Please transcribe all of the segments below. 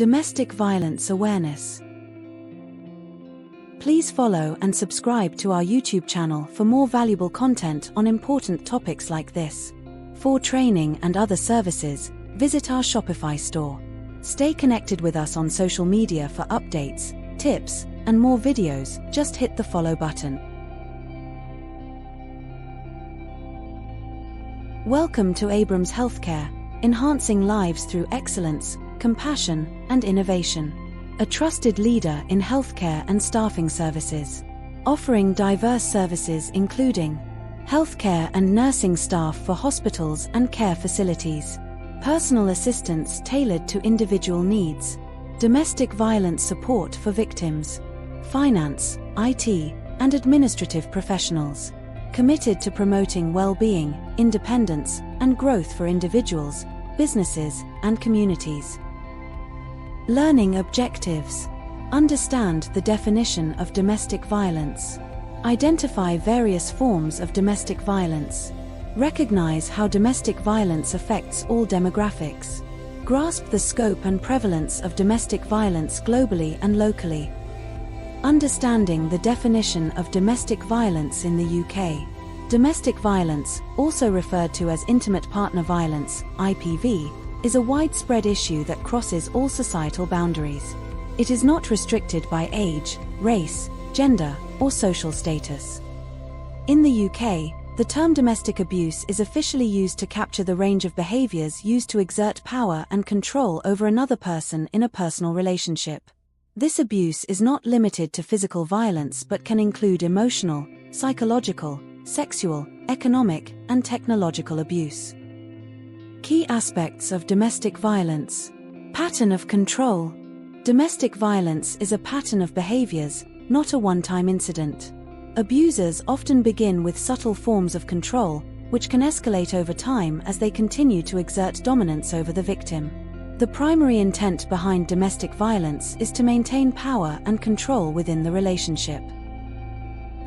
Domestic violence awareness. Please follow and subscribe to our YouTube channel for more valuable content on important topics like this. For training and other services, visit our Shopify store. Stay connected with us on social media for updates, tips, and more videos. Just hit the follow button. Welcome to Abrams Healthcare, enhancing lives through excellence, compassion, and innovation. A trusted leader in healthcare and staffing services, offering diverse services including healthcare and nursing staff for hospitals and care facilities, personal assistance tailored to individual needs, domestic violence support for victims, finance, IT, and administrative professionals, committed to promoting well-being, independence, and growth for individuals, businesses, and communities. Learning objectives. Understand the definition of domestic violence. Identify various forms of domestic violence. Recognize how domestic violence affects all demographics. Grasp the scope and prevalence of domestic violence globally and locally. Understanding the definition of domestic violence in the UK. Domestic violence, also referred to as intimate partner violence, IPV, is a widespread issue that crosses all societal boundaries. It is not restricted by age, race, gender, or social status. In the UK, the term domestic abuse is officially used to capture the range of behaviours used to exert power and control over another person in a personal relationship. This abuse is not limited to physical violence but can include emotional, psychological, sexual, economic, and technological abuse. Key aspects of domestic violence. Pattern of control. Domestic violence is a pattern of behaviors, not a one-time incident. Abusers often begin with subtle forms of control, which can escalate over time as they continue to exert dominance over the victim. The primary intent behind domestic violence is to maintain power and control within the relationship.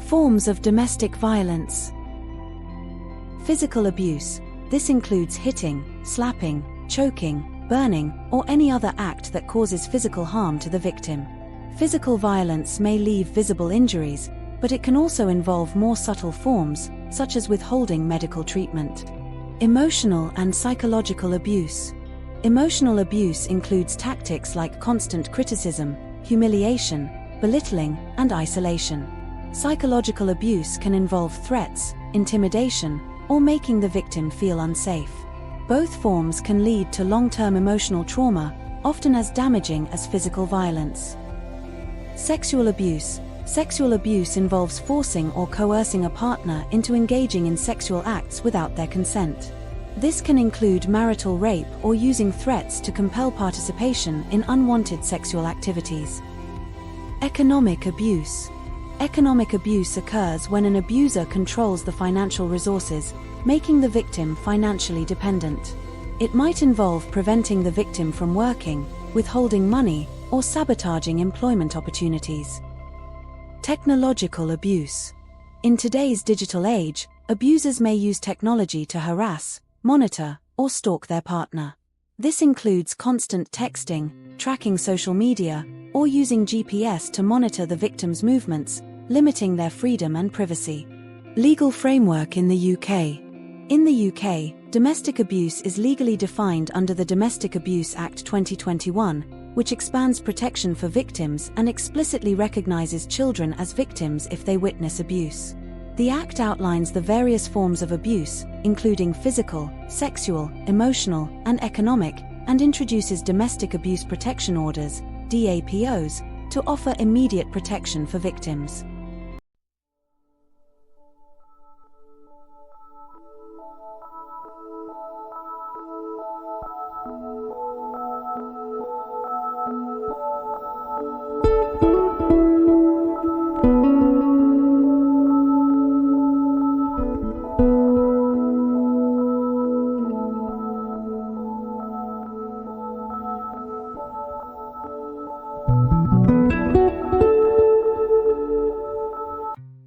Forms of domestic violence. Physical abuse. This includes hitting, slapping, choking, burning, or any other act that causes physical harm to the victim. Physical violence may leave visible injuries, but it can also involve more subtle forms, such as withholding medical treatment. Emotional and psychological abuse. Emotional abuse includes tactics like constant criticism, humiliation, belittling, and isolation. Psychological abuse can involve threats, intimidation, or making the victim feel unsafe. Both forms can lead to long-term emotional trauma, often as damaging as physical violence. Sexual abuse. Sexual abuse involves forcing or coercing a partner into engaging in sexual acts without their consent. This can include marital rape or using threats to compel participation in unwanted sexual activities. Economic abuse. Economic abuse occurs when an abuser controls the financial resources, making the victim financially dependent. It might involve preventing the victim from working, withholding money, or sabotaging employment opportunities. Technological abuse. In today's digital age, abusers may use technology to harass, monitor, or stalk their partner. This includes constant texting, tracking social media, or using GPS to monitor the victim's movements, limiting their freedom and privacy. Legal framework in the UK. In the UK, domestic abuse is legally defined under the Domestic Abuse Act 2021, which expands protection for victims and explicitly recognises children as victims if they witness abuse. The Act outlines the various forms of abuse, including physical, sexual, emotional, and economic, and introduces domestic abuse protection orders, DAPOs, to offer immediate protection for victims.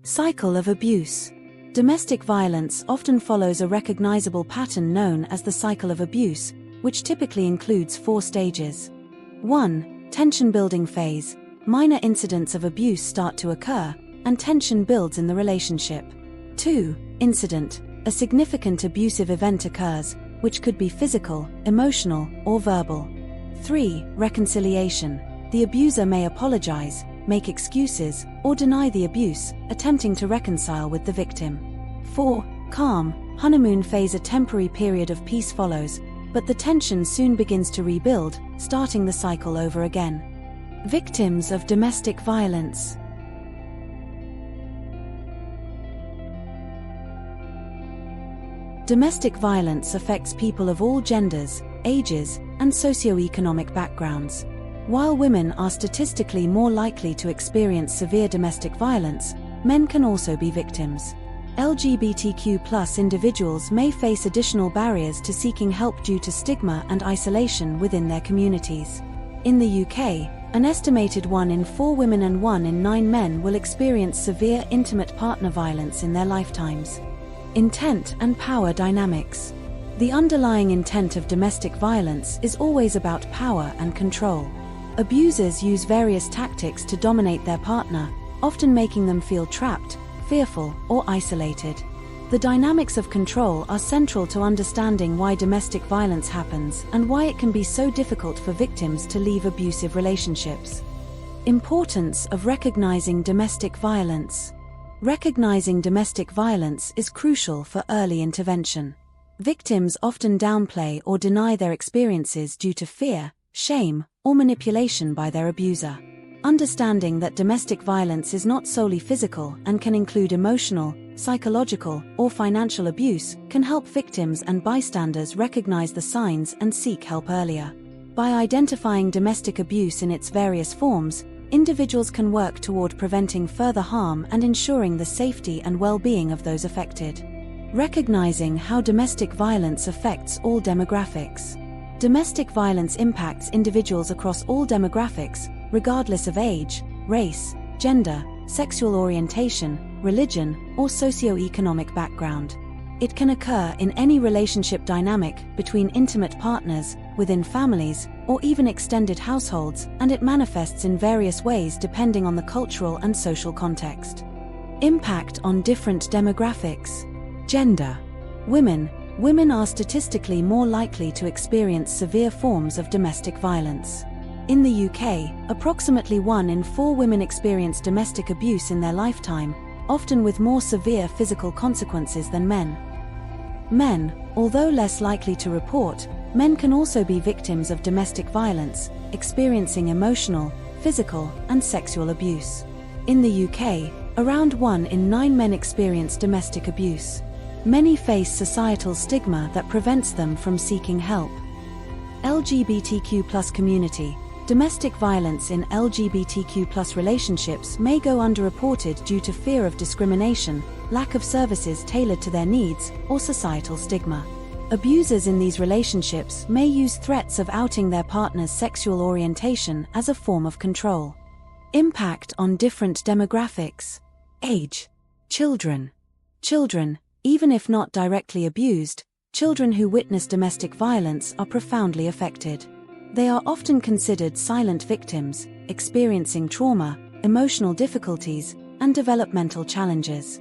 Cycle of abuse. Domestic violence often follows a recognizable pattern known as the cycle of abuse, which typically includes 4 stages. 1. Tension building phase. Minor incidents of abuse start to occur, and tension builds in the relationship. 2. Incident. A significant abusive event occurs, which could be physical, emotional, or verbal. 3. Reconciliation. The abuser may apologize, make excuses, or deny the abuse, attempting to reconcile with the victim. 4. Calm. Honeymoon phase. A temporary period of peace follows, but the tension soon begins to rebuild, starting the cycle over again. Victims of domestic violence. Domestic violence affects people of all genders, ages, and socioeconomic backgrounds. While women are statistically more likely to experience severe domestic violence, men can also be victims. LGBTQ+ individuals may face additional barriers to seeking help due to stigma and isolation within their communities. In the UK, an estimated 1 in 4 women and 1 in 9 men will experience severe intimate partner violence in their lifetimes. Intent and power dynamics. The underlying intent of domestic violence is always about power and control. Abusers use various tactics to dominate their partner, often making them feel trapped, fearful, or isolated. The dynamics of control are central to understanding why domestic violence happens and why it can be so difficult for victims to leave abusive relationships. Importance of recognizing domestic violence. Recognizing domestic violence is crucial for early intervention. Victims often downplay or deny their experiences due to fear, shame, or manipulation by their abuser. Understanding that domestic violence is not solely physical and can include emotional, psychological, or financial abuse can help victims and bystanders recognize the signs and seek help earlier. By identifying domestic abuse in its various forms, individuals can work toward preventing further harm and ensuring the safety and well-being of those affected. Recognizing how domestic violence affects all demographics. Domestic violence impacts individuals across all demographics, regardless of age, race, gender, sexual orientation, religion, or socioeconomic background. It can occur in any relationship dynamic between intimate partners, within families, or even extended households, and it manifests in various ways depending on the cultural and social context. Impact on different demographics. Gender. Women are statistically more likely to experience severe forms of domestic violence. In the UK, approximately 1 in 4 women experience domestic abuse in their lifetime, often with more severe physical consequences than men. Men, although less likely to report, men can also be victims of domestic violence, experiencing emotional, physical, and sexual abuse. In the UK, around 1 in 9 men experience domestic abuse. Many face societal stigma that prevents them from seeking help. LGBTQ+ community. Domestic violence in LGBTQ+ relationships may go underreported due to fear of discrimination, lack of services tailored to their needs, or societal stigma. Abusers in these relationships may use threats of outing their partner's sexual orientation as a form of control. Impact on different demographics. Age. Children, even if not directly abused, children who witness domestic violence are profoundly affected. They are often considered silent victims, experiencing trauma, emotional difficulties, and developmental challenges.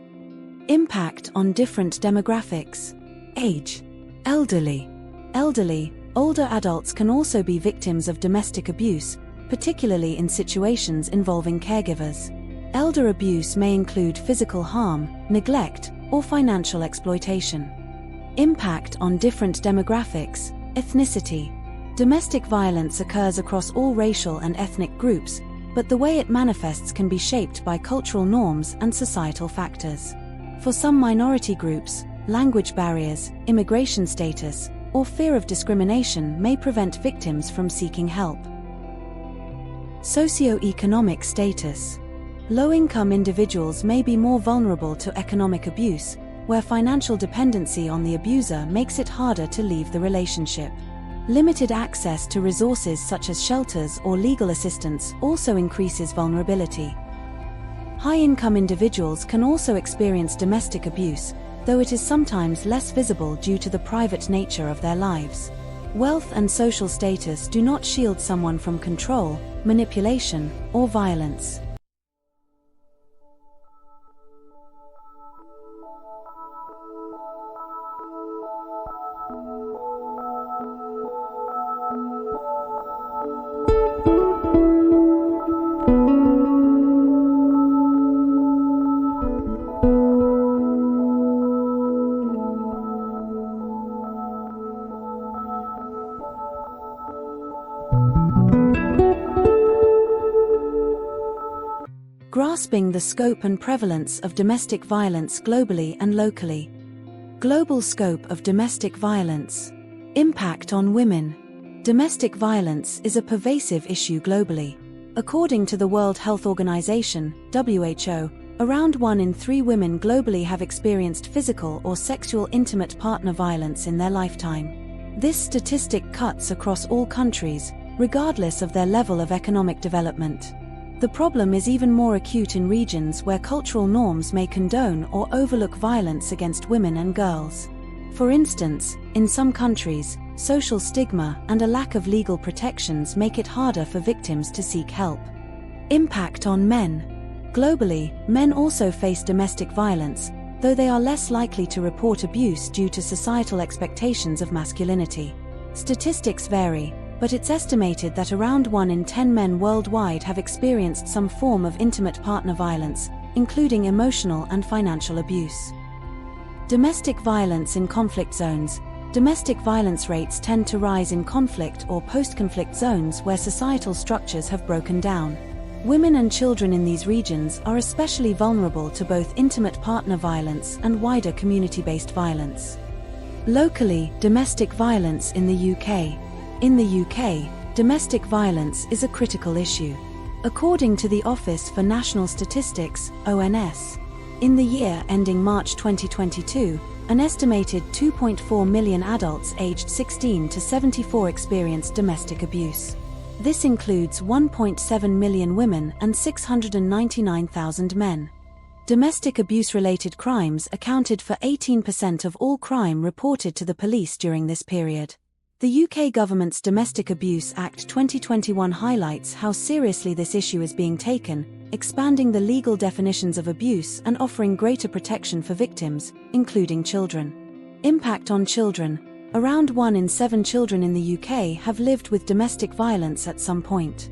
Impact on different demographics. Age. Elderly, older adults can also be victims of domestic abuse, particularly in situations involving caregivers. Elder abuse may include physical harm, neglect, or financial exploitation. Impact on different demographics. Ethnicity. Domestic violence occurs across all racial and ethnic groups, but the way it manifests can be shaped by cultural norms and societal factors. For some minority groups, language barriers, immigration status, or fear of discrimination may prevent victims from seeking help. Socioeconomic status. Low-income individuals may be more vulnerable to economic abuse, where financial dependency on the abuser makes it harder to leave the relationship. Limited access to resources such as shelters or legal assistance also increases vulnerability. High-income individuals can also experience domestic abuse, though it is sometimes less visible due to the private nature of their lives. Wealth and social status do not shield someone from control, manipulation, or violence. Grasping the scope and prevalence of domestic violence globally and locally. Global scope of domestic violence. Impact on women. Domestic violence is a pervasive issue globally. According to the World Health Organization, WHO, around 1 in 3 women globally have experienced physical or sexual intimate partner violence in their lifetime. This statistic cuts across all countries, regardless of their level of economic development. The problem is even more acute in regions where cultural norms may condone or overlook violence against women and girls. For instance, in some countries, social stigma and a lack of legal protections make it harder for victims to seek help. Impact on men. Globally, men also face domestic violence, though they are less likely to report abuse due to societal expectations of masculinity. Statistics vary, but it's estimated that around 1 in 10 men worldwide have experienced some form of intimate partner violence, including emotional and financial abuse. Domestic violence in conflict zones. Domestic violence rates tend to rise in conflict or post-conflict zones where societal structures have broken down. Women and children in these regions are especially vulnerable to both intimate partner violence and wider community-based violence. Locally, domestic violence in the UK. In the UK, domestic violence is a critical issue. According to the Office for National Statistics, ONS, in the year ending March 2022, an estimated 2.4 million adults aged 16 to 74 experienced domestic abuse. This includes 1.7 million women and 699,000 men. Domestic abuse-related crimes accounted for 18% of all crime reported to the police during this period. The UK government's Domestic Abuse Act 2021 highlights how seriously this issue is being taken, expanding the legal definitions of abuse and offering greater protection for victims, including children. Impact on children. Around 1 in 7 children in the UK have lived with domestic violence at some point.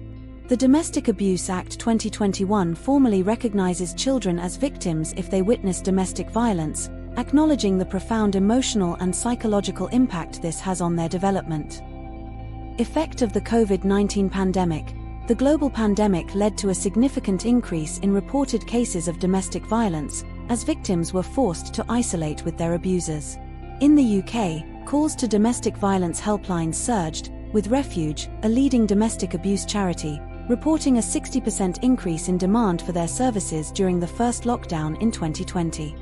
The Domestic Abuse Act 2021 formally recognises children as victims if they witness domestic violence, acknowledging the profound emotional and psychological impact this has on their development. Effect of the COVID-19 pandemic. The global pandemic led to a significant increase in reported cases of domestic violence, as victims were forced to isolate with their abusers. In the UK, calls to domestic violence helplines surged, with Refuge, a leading domestic abuse charity, reporting a 60% increase in demand for their services during the first lockdown in 2020.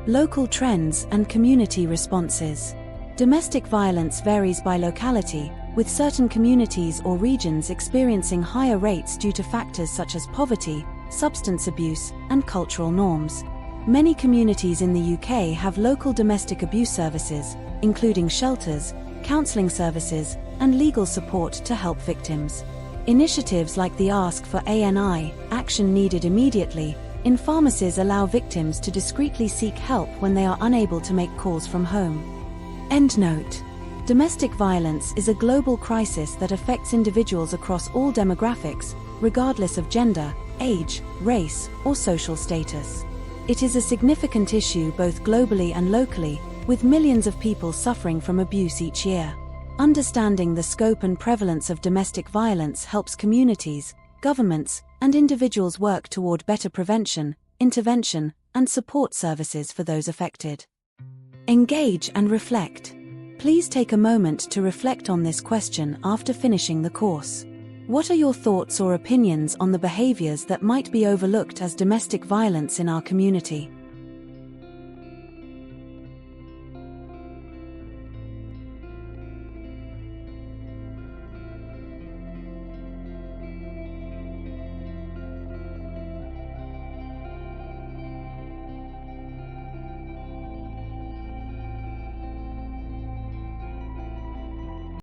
Local trends and community responses. Domestic violence varies by locality, with certain communities or regions experiencing higher rates due to factors such as poverty, substance abuse, and cultural norms. Many communities in the UK have local domestic abuse services, including shelters, counselling services, and legal support to help victims. Initiatives like the Ask for ANI, Action Needed Immediately, in pharmacies allow victims to discreetly seek help when they are unable to make calls from home. Endnote. Domestic violence is a global crisis that affects individuals across all demographics, regardless of gender, age, race, or social status. It is a significant issue both globally and locally, with millions of people suffering from abuse each year. Understanding the scope and prevalence of domestic violence helps communities, governments, and individuals work toward better prevention, intervention, and support services for those affected. Engage and reflect. Please take a moment to reflect on this question after finishing the course. What are your thoughts or opinions on the behaviors that might be overlooked as domestic violence in our community?